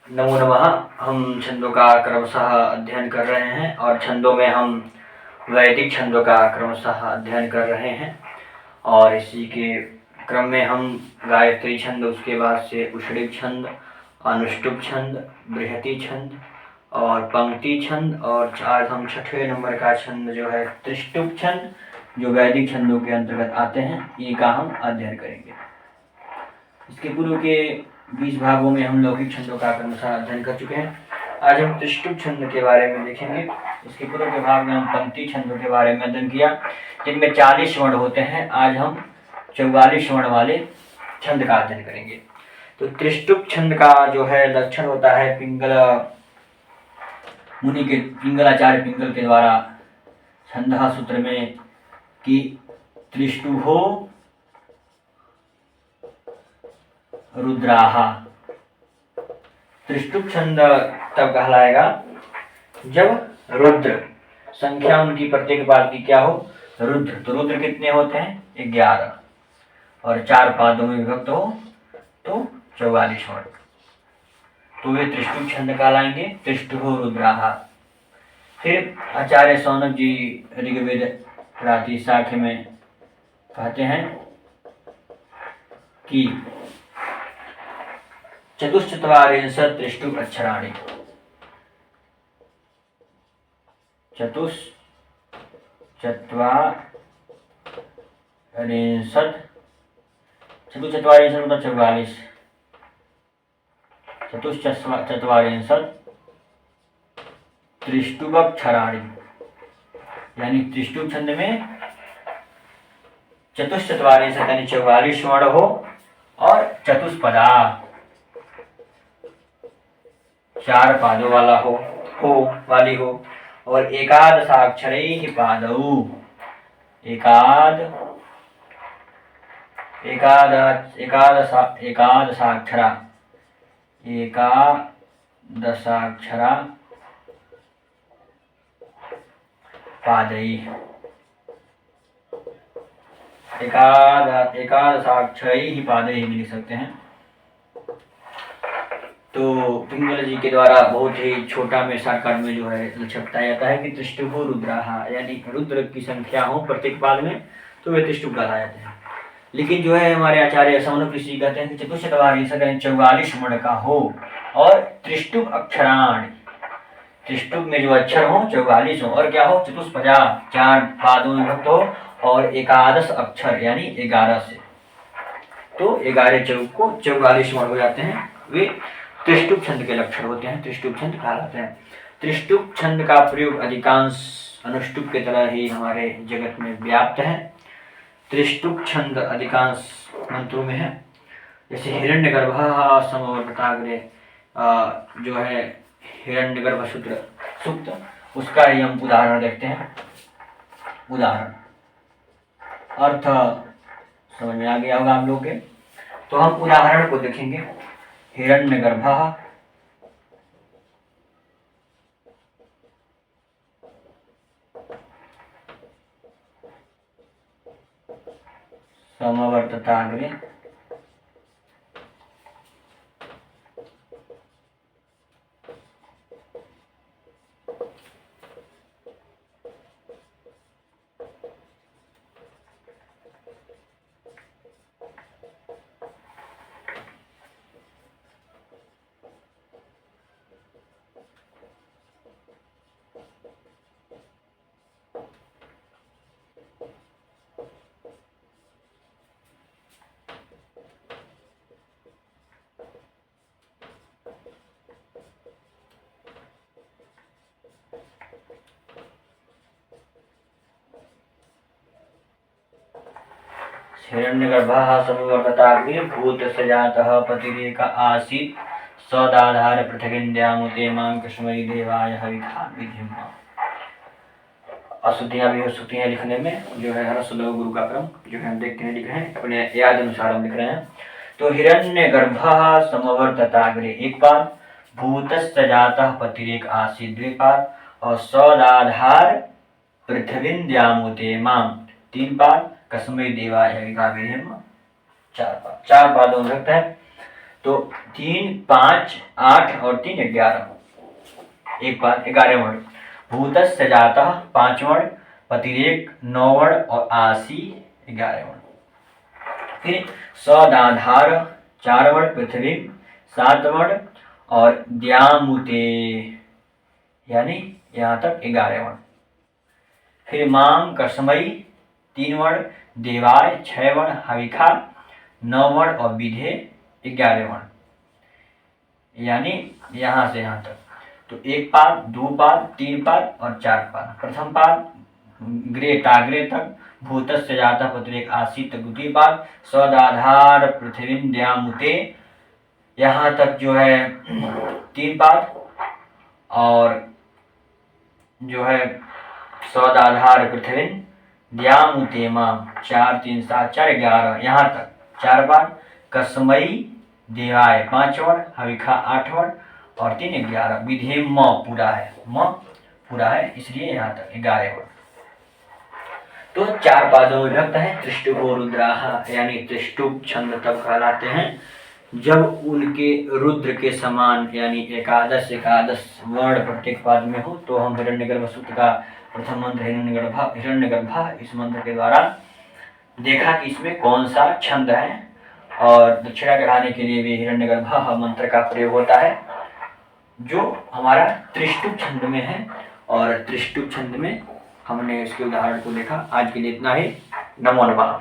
नमो नमः। हम छंदों का क्रमशः अध्ययन कर रहे हैं और छंदों में हम वैदिक छंदों का क्रमशः अध्ययन कर रहे हैं और इसी के क्रम में हम गायत्री छंद, उसके बाद से उषड़िक छंद, अनुष्टुप छंद, बृहति छंद और पंक्ति छंद और आज हम 6वें नंबर का छंद जो है त्रिष्टुप छंद, जो वैदिक छंदों के अंतर्गत आते हैं, इनका हम अध्ययन करेंगे। इसके पूर्व के 20 भागों में हम लौकिक छंदों का क्रमशः अध्ययन कर चुके हैं। आज हम त्रिष्टुप छंद के बारे में देखेंगे। इसके पूर्व के भाग में हम पंक्ति छंदों के बारे में अध्ययन किया, जिनमें 40 वर्ण होते हैं। आज हम 44 वर्ण वाले छंद का अध्ययन करेंगे। तो त्रिष्टुप छंद का जो है लक्षण होता है पिंगल मुनि के, पिंगलाचार्य पिंगल के द्वारा छंदः सूत्र में कि त्रिष्टुहो रुद्राहा। त्रिष्टुप छंद तब कहलाएगा जब रुद्र, संख्या उनकी प्रत्येक पाद की क्या हो, रुद्र। तो रुद्र कितने होते हैं, 11 और 4 पादों में विभक्त हो तो 44 वर्ण, तो वे त्रिष्टुप छंद कहलाएंगे। त्रिष्टुहो रुद्राहा। फिर आचार्य सौनक जी ऋग्वेद प्राति शाखे में कहते हैं कि चतुश्चत्वारिंशत् त्रिष्टुप अक्षराणि। चतुश्चत्वारिंशत् मतलब 44, चतुश्चत्वारिंशत् त्रिष्टुप अक्षराणि, यानी त्रिष्टुप छंद में चतुश्चत्वारिंशत् यानी 44 वर्ण हो और चतुष्पदा 4 पादों वाला वाली हो और एकादशाक्षरैः पादौ, एकादशाक्षरा पादैः, एकादशाक्षरैः पादैः भी लिख सकते हैं। तो पिंगल जी के द्वारा बहुत ही छोटा में शार्टकट में जो है लक्ष्य बताया जाता है कि त्रिष्टुभो रुद्राहा, यानी रुद्र की संख्या हो प्रत्येक पाद में तो वे त्रिष्टुप कहलाए जाते हैं। लेकिन जो है हमारे आचार्य सौनक ऋषि कहते हैं कि चतुश्चत्वारिंशत् 44 वर्ण का हो और त्रिष्टुप अक्षराणि, त्रिष्टुप में जो अक्षर हो 44 हो और क्या हो, चतुष्पदा 4 पादों में विभक्त हो और एकादश अक्षर यानी 11 से, तो 11 चौक को 44 वर्ण हो जाते हैं। वे त्रिष्टुप छंद के लक्षण होते हैं, त्रिष्टुप छंद कहलाते हैं। त्रिष्टुप छंद का प्रयोग अधिकांश अनुष्टुप के तरह ही हमारे जगत में व्याप्त है। त्रिष्टुप छंद अधिकांश मंत्रों में है, जैसे हिरण्यगर्भः समवर्ताग्रे जो है हिरण्यगर्भ सूक्त, उसका ही हम उदाहरण देखते हैं। उदाहरण अर्थ समझ में आ गया होगा आप लोग के, तो हम उदाहरण को देखेंगे। हिरण्यगर्भः समवर्तताग्रे हिरण्यगर्भः समवर्तताग्रे भूतस्य पतिरेक आसीत् सदाधार पृथगिन्द्यामुते मां कस्मै देवाय हविखा विधिम्। अशुद्धियां भी हो सकती हैं लिखने में, जो है हर श्लोक गुरु का क्रम जो है हम देखते हैं, लिख रहे हैं अपने याद अनुसार हम लिख रहे हैं। तो हिरण्यगर्भः समवर्तताग्रे एक पाद, भूतस्य जातः पतिरेक आसीत् 2 पाद और सदाधार पृथ्वीन्द्यामुते मां 3 पाद, कस्मै देवाय हविखा विधिम् 4 पाद, 4 पादों में रखता है। तो 3, 5, 8 और 3 11, एक पाद 11 वर्ण। भूतस्य जातः 5 वर्ण, पतिरेक 9 वर्ण और आसी 11 वर्ण। फिर सदाधार 4 वर्ण, पृथ्वी 7 वर्ण और द्यामुते यानी यहाँ तक 11 वर्ण। फिर मांग कसमई 3 वर्ण, देवाय 6 वर्ण, हविखा 9 वर्ण और विधे 11 वर्ण, यानी यहाँ से यहाँ तक। तो एक पाद, 2 पाद, 3 पाद और 4 पाद। प्रथम पाद ग्रे टागरे तक, भूतस्य जातः पतिरेक आसी तक द्वितीय पाद, सदाधार पृथ्वी द्यामुते यहाँ तक जो है 3 पाद, और जो है सदाधार पृथ्वी द्यामुतेमा 4, 3, 7, 4, 11 यहाँ तक 4 पाद। कसमई देवाय 5 वर्ण, हविखा 8 वर्ण और 3 11। विधे म पूरा है, म पूरा है, इसलिए यहाँ तक 11 वर्ण। तो 4 पादों में विभक्त है। त्रिष्टुपो रुद्राः यानी त्रिष्टुप छंद तब कहलाते हैं जब उनके रुद्र के समान यानी एकादश वर्ण प्रत्येक पाद में हो। तो हम हिरण्यगर्भ सूत्र का प्रथम मंत्र हिरण्यगर्भा इस मंत्र के द्वारा देखा कि इसमें कौन सा छंद है, और दक्षिणा चढ़ाने के लिए भी हिरण्यगर्भा मंत्र का प्रयोग होता है जो हमारा त्रिष्टुप छंद में है। और त्रिष्टुप छंद में हमने इसके उदाहरण को देखा। आज के लिए इतना ही। नमो नमः।